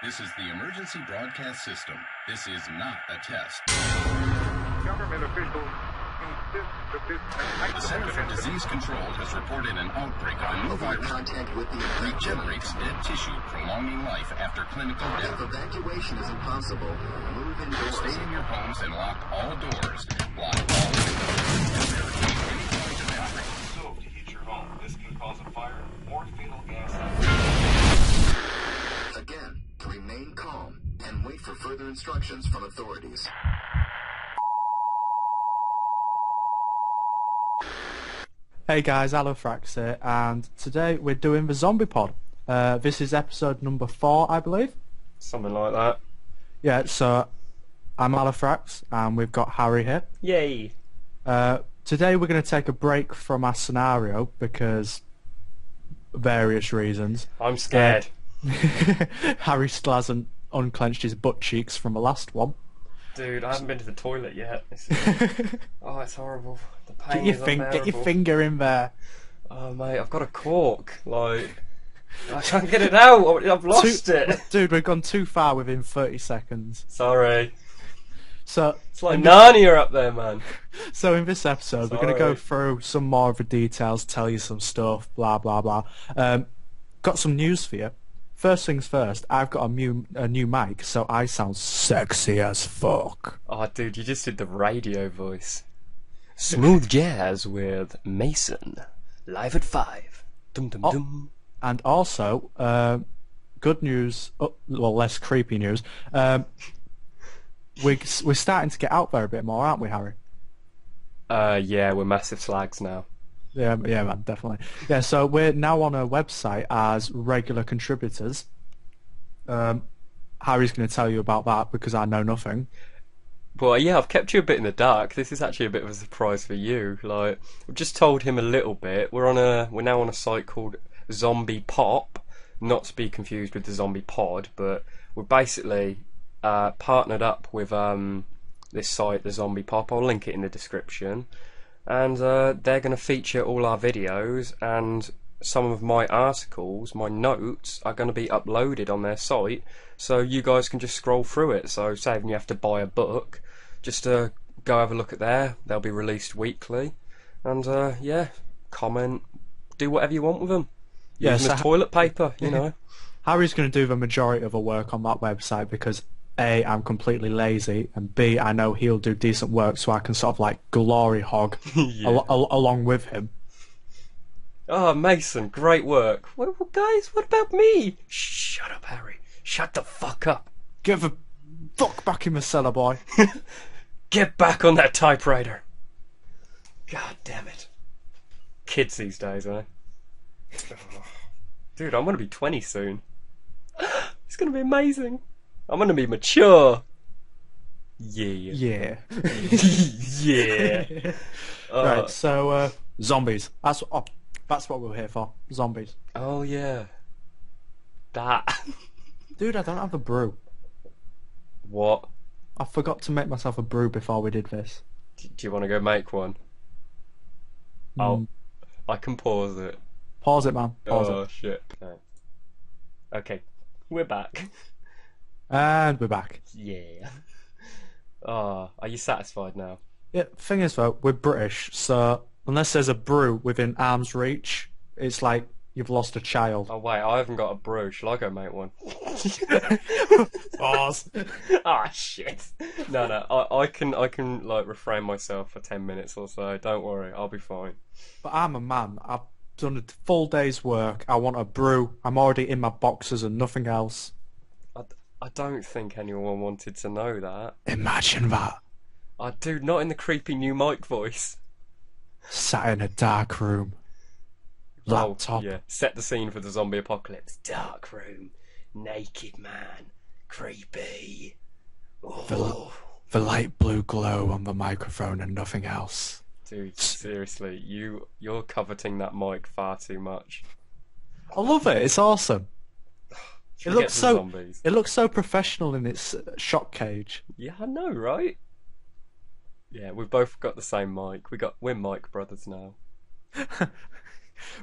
This is the emergency broadcast system. This is not a test. Government officials insist that this The Center for Disease Control has reported an outbreak of a new virus Contact with the regenerates dead tissue, prolonging life after clinical If death. evacuation is impossible, move indoors. Stay in your homes and lock all doors. Lock all windows. And barricade any point of entry. Stove to heat your home. This can cause a fire or fatal gas. Again, remain calm and wait for further instructions from authorities. Hey guys, Alofrax here, and today we're doing the Zombie Pod. This is episode number 4, I believe. Something like that. Yeah, so I'm Alofrax, and we've got Harry here. Yay! Today we're going to take a break from our scenario because various reasons. I'm scared. Harry still hasn't unclenched his butt cheeks from the last one. Dude, I haven't been to the toilet yet. Oh, it's horrible. The pain Get is your unbearable. finger in there. Oh, mate, I've got a cork. Like, I can't get it out. I've lost it. Dude, we've gone too far within 30 seconds. Sorry. So It's like Narnia up there, man. So in this episode, we're going to go Sorry. through some more of the details, tell you some stuff, blah blah blah. Got some news for you. First things first, I've got a new mic, so I sound sexy as fuck. Oh, dude, you just did the radio voice. Smooth jazz with Mason. Live at 5. Dum dum dum. And also, good news, well, less creepy news. We're starting to get out there a bit more, aren't we, Harry? Yeah, we're massive slags now. Yeah, man, definitely. Yeah, so we're now on a website as regular contributors. Harry's going to tell you about that because I know nothing. Well, yeah, I've kept you a bit in the dark. This is actually a bit of a surprise for you. Like, I've just told him a little bit. We're now on a site called Zombie Pop, not to be confused with the Zombie Pod, but we're basically partnered up with this site, the Zombie Pop. I'll link it in the description. And they're going to feature all our videos, and some of my articles, my notes, are going to be uploaded on their site, so you guys can just scroll through it. So saving you have to buy a book, just go have a look at there. They'll be released weekly, and yeah, comment, do whatever you want with them. Yeah, Use them as toilet paper, you know. Harry's going to do the majority of the work on that website because A, I'm completely lazy, and B, I know he'll do decent work, so I can sort of like glory hog Yeah. along with him. Oh, Mason, great work. Well, guys, what about me? Shut up, Harry. Shut the fuck up. Get the fuck back in the cellar, boy. Get back on that typewriter. God damn it. Kids these days, eh? Dude, I'm gonna be 20 soon. It's gonna be amazing. I'm gonna be mature. Yeah. Yeah. Yeah. Right, so zombies. That's what we're here for. Zombies. Oh, yeah. That. Dude, I don't have a brew. What? I forgot to make myself a brew before we did this. Do you want to go make one? Oh, I can pause it. Pause it, man. Pause Oh, it. shit. Okay, we're back. And we're back. Yeah. Oh, are you satisfied now? Yeah, thing is though, we're British, so unless there's a brew within arm's reach, it's like you've lost a child. Oh wait, I haven't got a brew. Shall I go make one? Pause. Ah, shit. No, I can like refrain myself for 10 minutes or so. Don't worry, I'll be fine. But I'm a man. I've done a full day's work. I want a brew. I'm already in my boxers and nothing else. I don't think anyone wanted to know that. Imagine that. Dude, not in the creepy new mic voice. Sat in a dark room. Laptop. Oh, yeah. Set the scene for the zombie apocalypse. Dark room, naked man, creepy. Oh. The light blue glow on the microphone and nothing else. Dude, seriously, you're coveting that mic far too much. I love it. It's awesome. Should It we looks get to the so. zombies? It looks so professional in its shock cage. Yeah, I know, right? Yeah, we've both got the same mic. We're mic brothers now.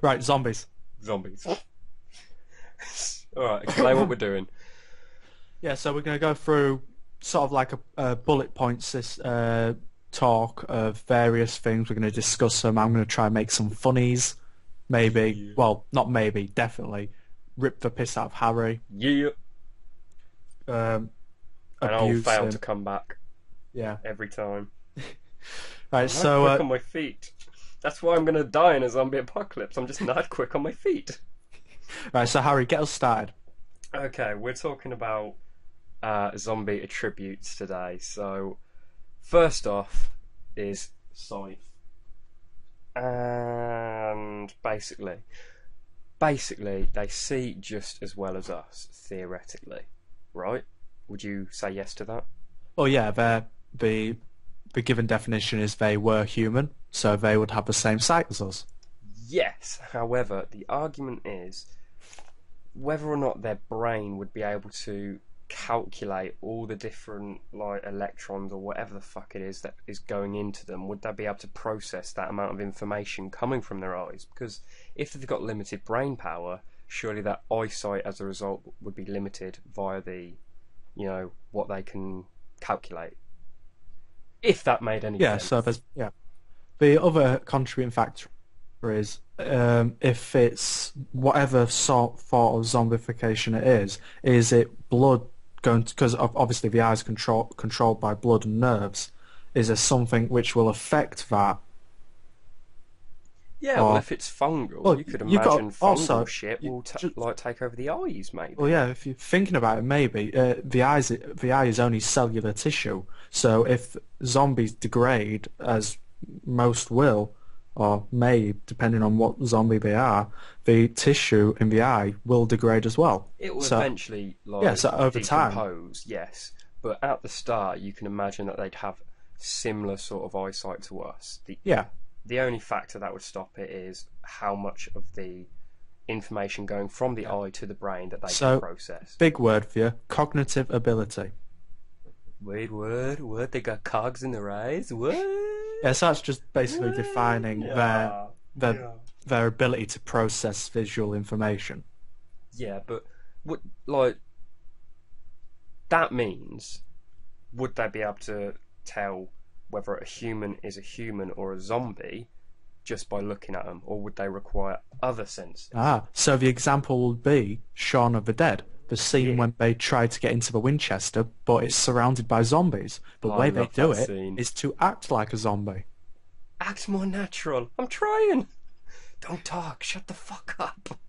Right, zombies. Zombies. Alright, explain what we're doing. Yeah, so we're going to go through sort of like a bullet points this talk of various things. We're going to discuss them. I'm going to try and make some funnies. Maybe, well, not maybe, definitely. Rip the piss out of Harry. Yeah. And I'll Abuse fail him. to come back Yeah. every time. Right, I'm so... not quick on my feet. That's why I'm going to die in a zombie apocalypse. I'm just not quick on my feet. right, so Harry, get us started. Okay, we're talking about zombie attributes today. So, first off is sight. And basically, they see just as well as us, theoretically. Right? Would you say yes to that? Oh yeah, the given definition is they were human, so they would have the same sight as us. Yes. However, the argument is whether or not their brain would be able to calculate all the different like electrons or whatever the fuck it is that is going into them. Would they be able to process that amount of information coming from their eyes? Because if they've got limited brain power, surely that eyesight as a result would be limited via the, you know, what they can calculate. If that made any sense. So there's the other contributing factor is if it's whatever form of zombification it is it blood going to, because obviously the eyes controlled by blood and nerves, is there something which will affect that? Yeah, well, if it's fungal, well, you could you got- imagine fungal also, shit you will ju- like take over the eyes, maybe. Well, yeah, if you're thinking about it, maybe the eye is only cellular tissue. So if zombies degrade, as most will or may, depending on what zombie they are, the tissue in the eye will degrade as well. It will So- eventually like yeah, so over time. decompose, yes. But at the start, you can imagine that they'd have similar sort of eyesight to us. The only factor that would stop it is how much of the information going from the eye to the brain that they So- can process. Big word for you: cognitive ability. Wait, what? They got cogs in their eyes? What? Yeah, so that's just basically defining Yeah. their ability to process visual information. Yeah, but would like that means would they be able to tell whether a human is a human or a zombie just by looking at them, or would they require other senses? So the example would be Shaun of the Dead. The scene Yeah. when they try to get into the Winchester, but it's surrounded by zombies. The I way they love do that it scene. is to act like a zombie. Act more natural. I'm trying. Don't talk. Shut the fuck up.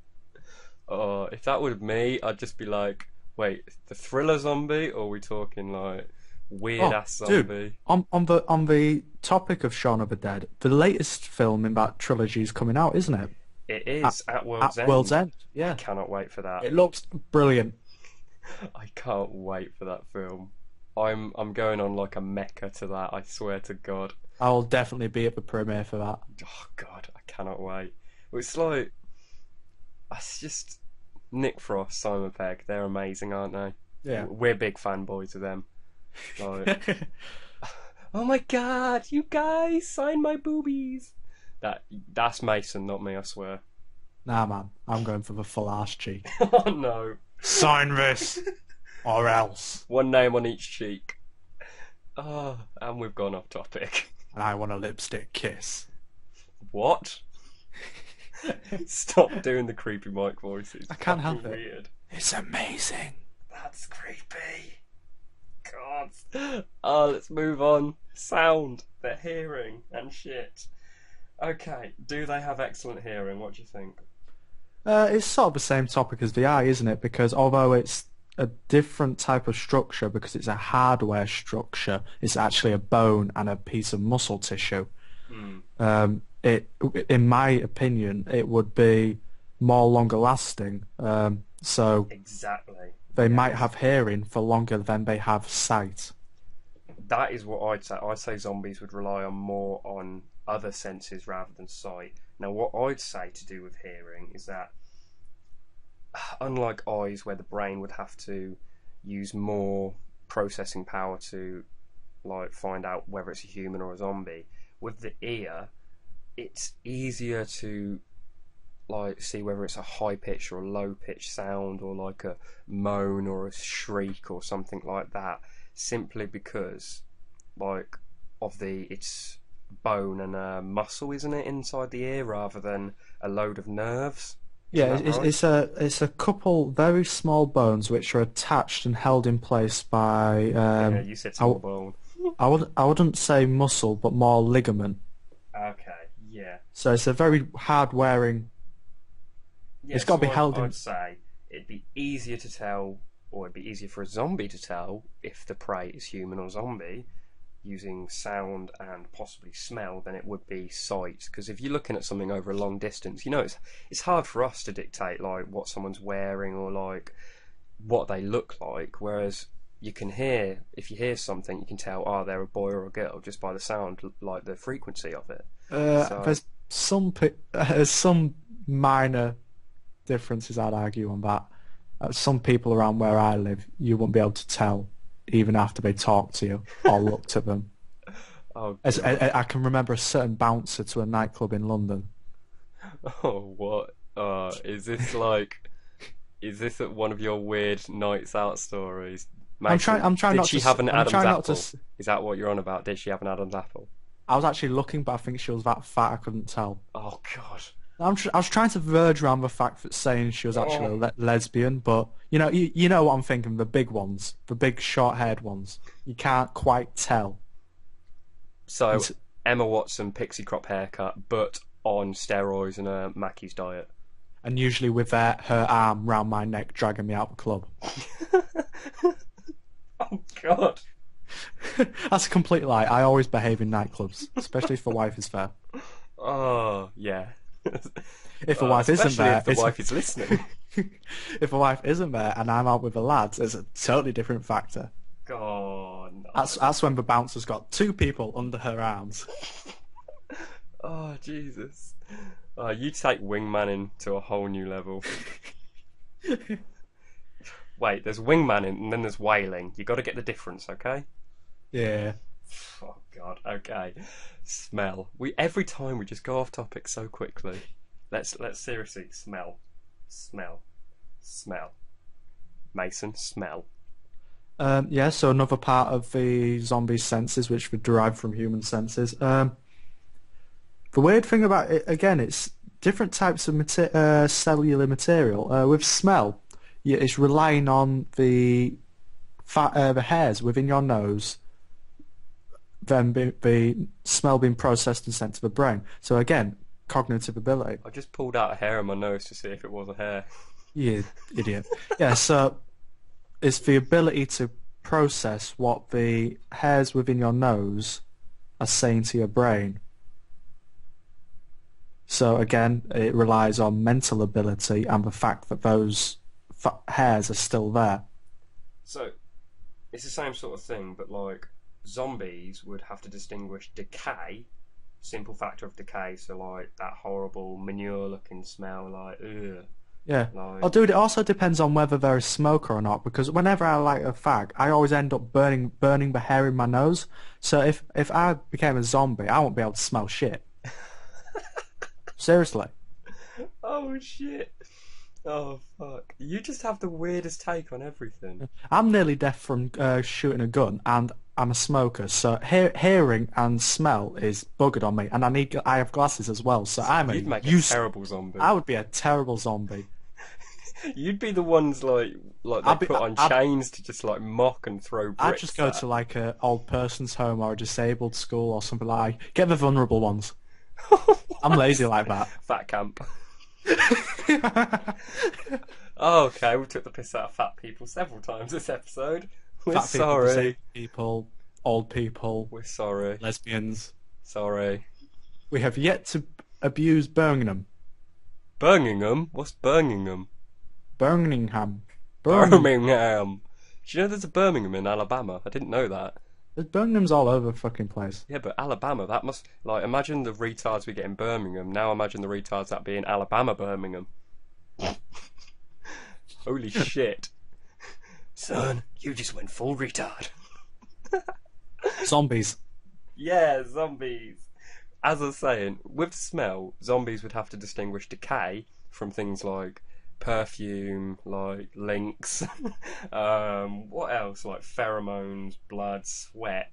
Oh, if that were me, I'd just be like, wait, the thriller zombie, or are we talking like weird ass zombie? Dude, on the topic of Shaun of the Dead, the latest film in that trilogy is coming out, isn't it? It is at World's End. World's End. Yeah, Cannot wait for that. it looks brilliant. I can't wait for that film. I'm going on like a mecca to that. I swear to God. I'll definitely be at the premiere for that. Oh God, I cannot wait. It's like, it's just Nick Frost, Simon Pegg. They're amazing, aren't they? Yeah. We're big fanboys of them. Like, oh my God, you guys sign my boobies. That's Mason, not me. I swear. Nah, man, I'm going for the full arse cheek. Oh no. Sign this, or else. One name on each cheek. Oh, and we've gone off topic. And I want a lipstick kiss. What? Stop doing the creepy Mike voices. I can't Fucking help it. Weird. It's amazing. That's creepy. God. Oh, let's move on. Sound, their hearing, and shit. Okay, do they have excellent hearing? What do you think? It's sort of the same topic as the eye, isn't it? Because although it's a different type of structure, because it's a hardware structure, it's actually a bone and a piece of muscle tissue. In my opinion, it would be more longer lasting. So Exactly. they might have hearing for longer than they have sight. That is what I'd say. I'd say zombies would rely on more on other senses rather than sight. Now, what I'd say to do with hearing is that, unlike eyes, where the brain would have to use more processing power to like find out whether it's a human or a zombie, with the ear, it's easier to like see whether it's a high pitch or a low pitch sound, or like a moan or a shriek or something like that, simply because like of it's bone and muscle, isn't it, inside the ear rather than a load of nerves. Yeah, Isn't that right? it's a couple very small bones which are attached and held in place by Yeah, you said small bone. I wouldn't say muscle, but more ligament. Okay, yeah. So it's a very hard wearing. Yeah, It's got to be so held in. I'd say it'd be easier to tell, or it'd be easier for a zombie to tell if the prey is human or zombie using sound and possibly smell than it would be sight. Because if you're looking at something over a long distance, it's hard for us to dictate like what someone's wearing or like what they look like. Whereas you can hear, if you hear something, you can tell, oh, they're a boy or a girl just by the sound, like the frequency of it. So, There's some minor differences I'd argue on that. Some people around where I live, you won't be able to tell even after they talk to you or looked at them. oh, I can remember a certain bouncer to a nightclub in London. oh, what? Is this like? Is this one of your weird nights out stories? I'm trying Did not she to. have an I'm Adam's trying not apple? to. Is that what you're on about? Did she have an Adam's apple? I was actually looking, but I think she was that fat I couldn't tell. Oh God. I was trying to verge around the fact that saying she was actually a lesbian, but you know what I'm thinking. The big ones, the big short-haired ones. You can't quite tell. So Emma Watson, pixie crop haircut, but on steroids and a Mackey's diet. And usually with her arm round my neck, dragging me out of the club. Oh God. That's a complete lie. I always behave in nightclubs, especially if the wife is there. Oh yeah. If the wife isn't especially there, if the wife is listening. if the wife isn't there and I'm out with the lads, it's a totally different factor. God. No. That's when the bouncer's got two people under her arms. Oh Jesus. You take wingmanning to a whole new level. Wait, there's wingmanning and then there's whaling. You got to get the difference, okay? Yeah. Oh God. Okay. Smell. Every time we just go off topic so quickly. Let's seriously smell. Mason, smell. Yeah, so another part of the zombie senses, which were derived from human senses. The weird thing about it, again, it's different types of cellular material. With smell, it's relying on the hairs within your nose, then the smell being processed and sent to the brain. So again, cognitive ability. I just pulled out a hair in my nose to see if it was a hair. You idiot. Yeah, so it's the ability to process what the hairs within your nose are saying to your brain. So again, it relies on mental ability and the fact that those hairs are still there. So, it's the same sort of thing, but like zombies would have to distinguish decay, simple factor of decay, so like that horrible manure-looking smell, like ugh. Yeah. Like... Oh, dude, it also depends on whether they're a smoker or not, because whenever I light a fag, I always end up burning the hair in my nose. So if I became a zombie, I won't be able to smell shit. Seriously. Oh shit. Oh fuck. You just have the weirdest take on everything. I'm nearly deaf from shooting a gun, and I'm a smoker, so hearing and smell is buggered on me, and I have glasses as well, so You'd make a terrible zombie. I would be a terrible zombie. You'd be the ones like they put on chains to just like mock and throw bricks. I'd just go to like a old person's home or a disabled school or something like that. Get the vulnerable ones. I'm lazy like that. Fat camp. Oh, okay, we took the piss out of fat people several times this episode. We're Fat sorry. People, disabled people, old people, We're sorry. lesbians. Sorry. We have yet to abuse Birmingham. Birmingham? What's Birmingham? Birmingham. Birmingham. Do you know there's a Birmingham in Alabama? I didn't know that. Birmingham's all over the fucking place. Yeah, but Alabama, that must... Like, imagine the retards we get in Birmingham. Now imagine the retards that be in Alabama, Birmingham. Holy shit. Son, you just went full retard. Zombies. Yeah, zombies. as I was saying, with smell, zombies would have to distinguish decay from things like perfume, like lynx, what else? Like pheromones, blood, sweat.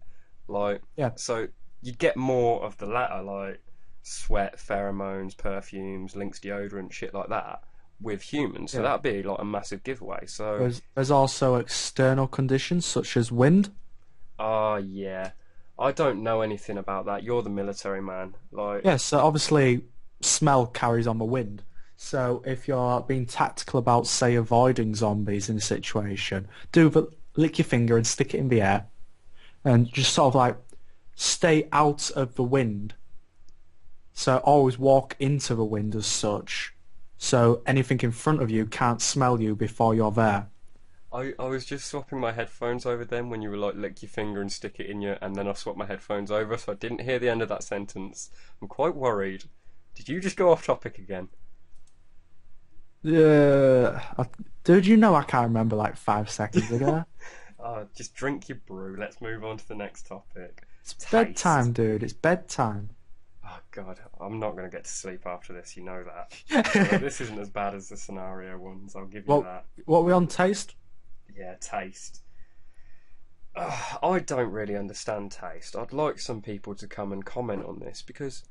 Like, Yeah. so you'd get more of the latter, like sweat, pheromones, perfumes, lynx deodorant, shit like that, with humans. So Yeah. that'd be like a massive giveaway. So, There's also external conditions such as wind. yeah. I don't know anything about that. You're the military man. Like, Yeah, so obviously smell carries on the wind. So if you're being tactical about, say, avoiding zombies in a situation, lick your finger and stick it in the air, and just sort of like stay out of the wind. So always walk into the wind as such. So anything in front of you can't smell you before you're there. I was just swapping my headphones over then when you were like, lick your finger and stick it in your, and then I swapped my headphones over, so I didn't hear the end of that sentence. I'm quite worried. Did you just go off topic again? Dude, you know I can't remember like 5 seconds ago. Just drink your brew. Let's move on to the next topic. It's Taste. bedtime, dude. It's bedtime. Oh God, I'm not going to get to sleep after this. You know that. This isn't as bad as the scenario ones. I'll give you Well, that. what are we on, taste? Yeah, taste. I don't really understand taste. I'd like some people to come and comment on this because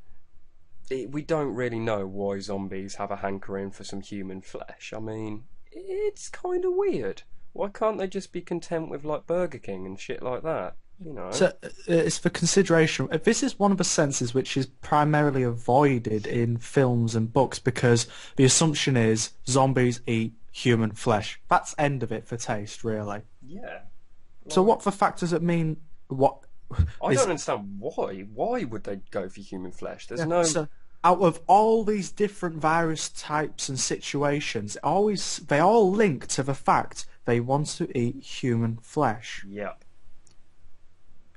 we don't really know why zombies have a hankering for some human flesh. I mean, it's kind of weird. Why can't they just be content with like Burger King and shit like that? You know. So it's for consideration. This is one of the senses which is primarily avoided in films and books because the assumption is zombies eat human flesh. That's end of it for taste, really. Yeah. So what the fact does it mean? What I is- don't understand why. Why would they go for human flesh? There's no. So out of all these different virus types and situations, they all link to the fact they want to eat human flesh. Yep.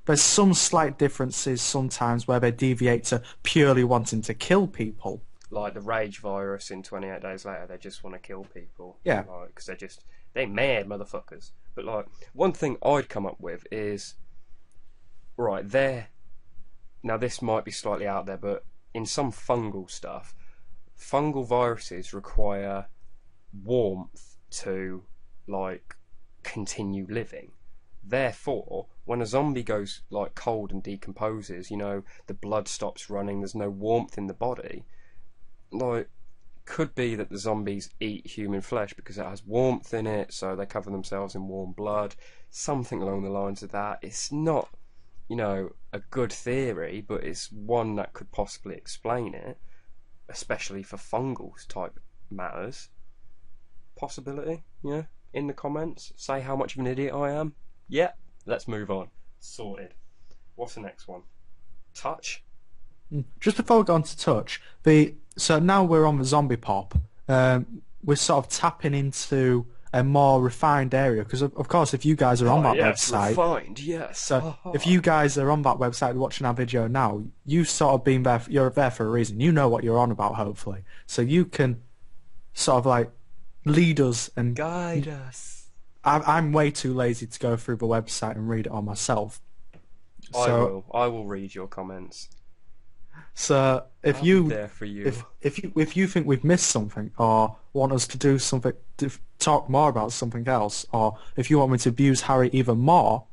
There's some slight differences sometimes where they deviate to purely wanting to kill people. Like the rage virus in 28 Days Later, they just want to kill people. Yeah. Because they're mad motherfuckers. But like, one thing I'd come up with is, right, now this might be slightly out there, but in some fungal stuff, fungal viruses require warmth to, like, continue living. Therefore, when a zombie goes like cold and decomposes, you know, the blood stops running, there's no warmth in the body. Like, could be that the zombies eat human flesh because it has warmth in it, so they cover themselves in warm blood. Something along the lines of that. It's not, you know, a good theory, but it's one that could possibly explain it, especially for fungal type matters. Possibility, yeah? In the comments, say how much of an idiot I am. Yeah, let's move on. Sorted. What's the next one? Touch? Just before we go on to touch, so now we're on the zombie pop. We're sort of tapping into a more refined area because, of course, if you guys are on that website, refined, yes. so if you guys are on that website watching our video now, you've sort of been there. You're there for a reason. You know what you're on about, hopefully, so you can sort of like lead us and guide us. I'm way too lazy to go through the website and read it on myself. I will read your comments. So if I'll you be there for you. if you think we've missed something or want us to do something to talk more about something else, or if you want me to abuse Harry even more,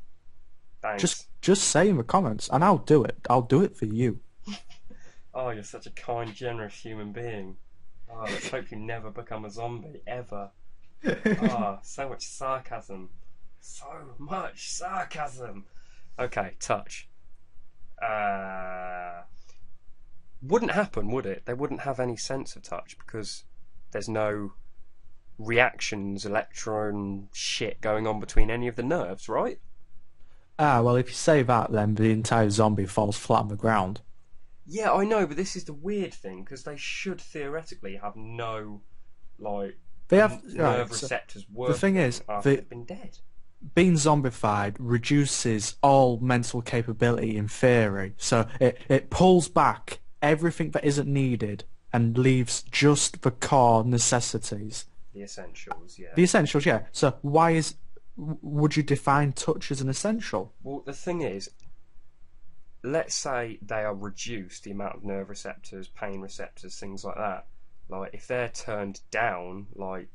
Thanks. just say in the comments and I'll do it. I'll do it for you. Oh, you're such a kind, generous human being. Oh, let's hope you never become a zombie, ever. Oh, so much sarcasm. So much sarcasm. Okay, touch. Wouldn't happen, would it? They wouldn't have any sense of touch because there's no reactions, electron shit going on between any of the nerves, right? Well, if you say that, then the entire zombie falls flat on the ground. Yeah, I know, but this is the weird thing because they should theoretically have no, like, They have nerve right, so receptors working. the thing is, after they've been dead. being zombified reduces all mental capability in theory. So it pulls back everything that isn't needed and leaves just the core necessities. The essentials, yeah. The essentials, yeah. So would you define touch as an essential? Well, the thing is, let's say they are reduced, the amount of nerve receptors, pain receptors, things like that. Like, if they're turned down, like,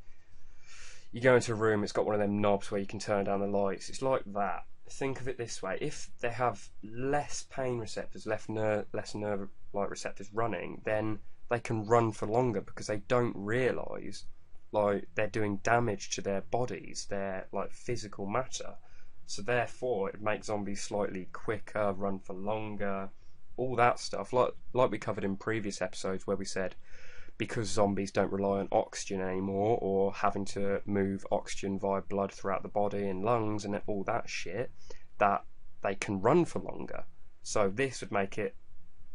you go into a room, it's got one of them knobs where you can turn down the lights. It's like that. Think of it this way: if they have less pain receptors, less nerve like receptors running, then they can run for longer because they don't realise like they're doing damage to their bodies, their like physical matter. So therefore, it makes zombies slightly quicker, run for longer, all that stuff. Like we covered in previous episodes where we said, because zombies don't rely on oxygen anymore, or having to move oxygen via blood throughout the body and lungs and all that shit, that they can run for longer. So this would make it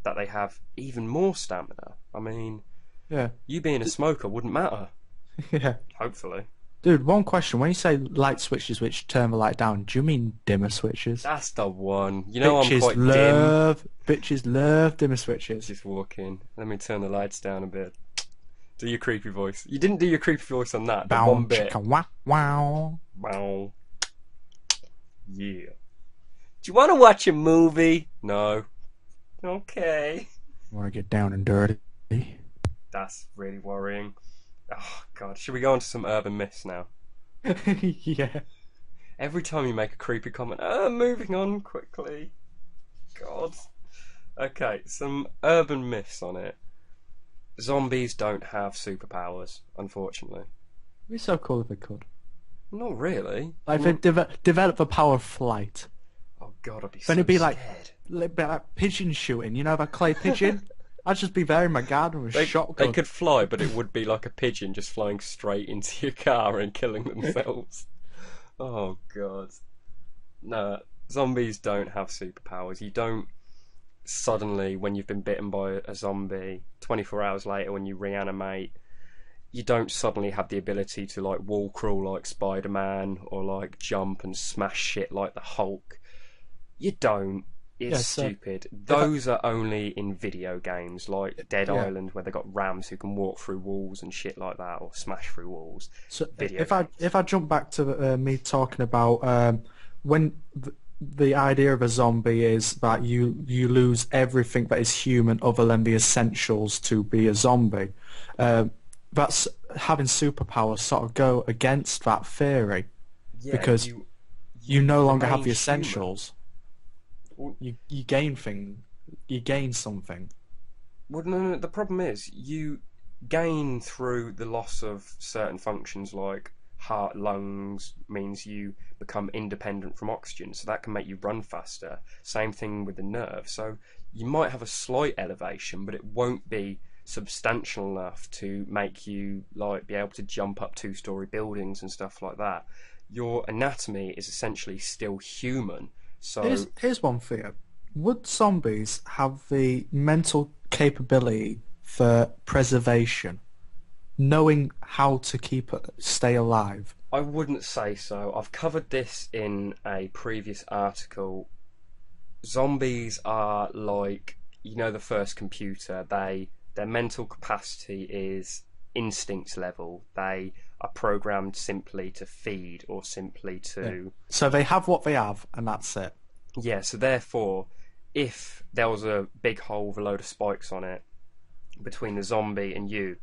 that they have even more stamina. I mean, Yeah. you being a smoker wouldn't matter, Yeah. hopefully. Dude, one question. When you say light switches which turn the light down, do you mean dimmer switches? That's the one. You know, I'm quite dim. Bitches love dimmer switches. Just walk in. Let me turn the lights down a bit. Do your creepy voice. You didn't do your creepy voice on that. The Bow, one bit. chicka, wow, wow. Wow. Yeah. Do you want to watch a movie? No. Okay. Want to get down and dirty? That's really worrying. Oh, God. Should we go on to some urban myths now? Yeah. Every time you make a creepy comment, moving on quickly. God. Okay, some urban myths on it. Zombies don't have superpowers, unfortunately. It'd be so cool if they could. Not really. Like if they develop the power of flight. Oh God, I'd be Then so it'd be scared. like pigeon shooting. You know that clay pigeon? I'd just be there in my garden with a shotgun. They could fly, but it would be like a pigeon just flying straight into your car and killing themselves. Oh God. No, zombies don't have superpowers. You don't suddenly, when you've been bitten by a zombie, 24 hours later when you reanimate, you don't suddenly have the ability to like wall crawl like Spider-Man or like jump and smash shit like the Hulk. You don't. It's stupid. Those are only in video games like Dead Island, where they got rams who can walk through walls and shit like that, or smash through walls. So Video if I jump back to me talking about when the idea of a zombie is that you lose everything that is human other than the essentials to be a zombie. That's having superpowers sort of go against that theory, because you no longer have the remain essentials. You gain something. Well, no, the problem is you gain through the loss of certain functions like heart, lungs, means you become independent from oxygen, so that can make you run faster. Same thing with the nerve. So you might have a slight elevation, but it won't be substantial enough to make you like be able to jump up 2-story buildings and stuff like that. Your anatomy is essentially still human. So here's one fear. Would zombies have the mental capability for preservation, knowing how to stay alive? I wouldn't say so. I've covered this in a previous article. Zombies are like, you know, the first computer. Their mental capacity is instinct level. They are programmed simply to feed or simply to... So they have what they have, and that's it. Yeah, so therefore, if there was a big hole with a load of spikes on it between the zombie and you,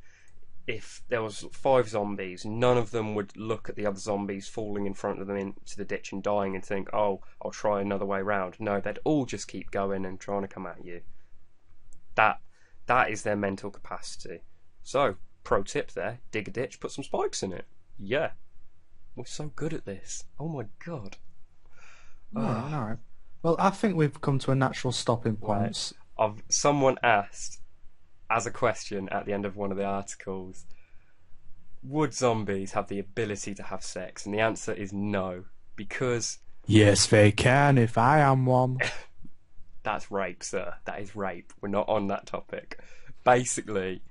if there was 5 zombies, none of them would look at the other zombies falling in front of them into the ditch and dying and think, oh, I'll try another way round. No, they'd all just keep going and trying to come at you. That is their mental capacity. So, pro tip there, dig a ditch, put some spikes in it. Yeah. We're so good at this. Oh my God. Alright. Well, I think we've come to a natural stopping point. Someone asked, as a question at the end of one of the articles, would zombies have the ability to have sex? And the answer is no, because... Yes, they can, if I am one. That's rape, sir. That is rape. We're not on that topic. Basically,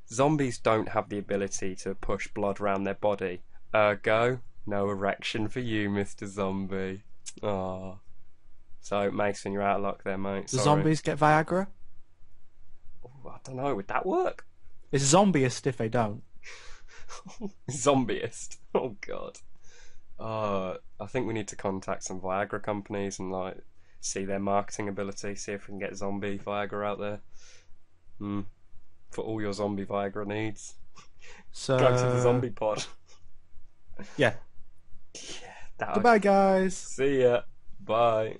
zombies don't have the ability to push blood around their body. Ergo, no erection for you, Mr. Zombie. Ah. So, Mason, you're out of luck there, mate. Do Sorry. zombies get Viagra? Ooh, I don't know. Would that work? It's zombieist if they don't. Zombieist. Oh, God. I think we need to contact some Viagra companies and, like, see their marketing ability, see if we can get zombie Viagra out there. For all your zombie Viagra needs. So Go to the zombie pod. yeah. That'll- Goodbye, guys. See ya. Bye.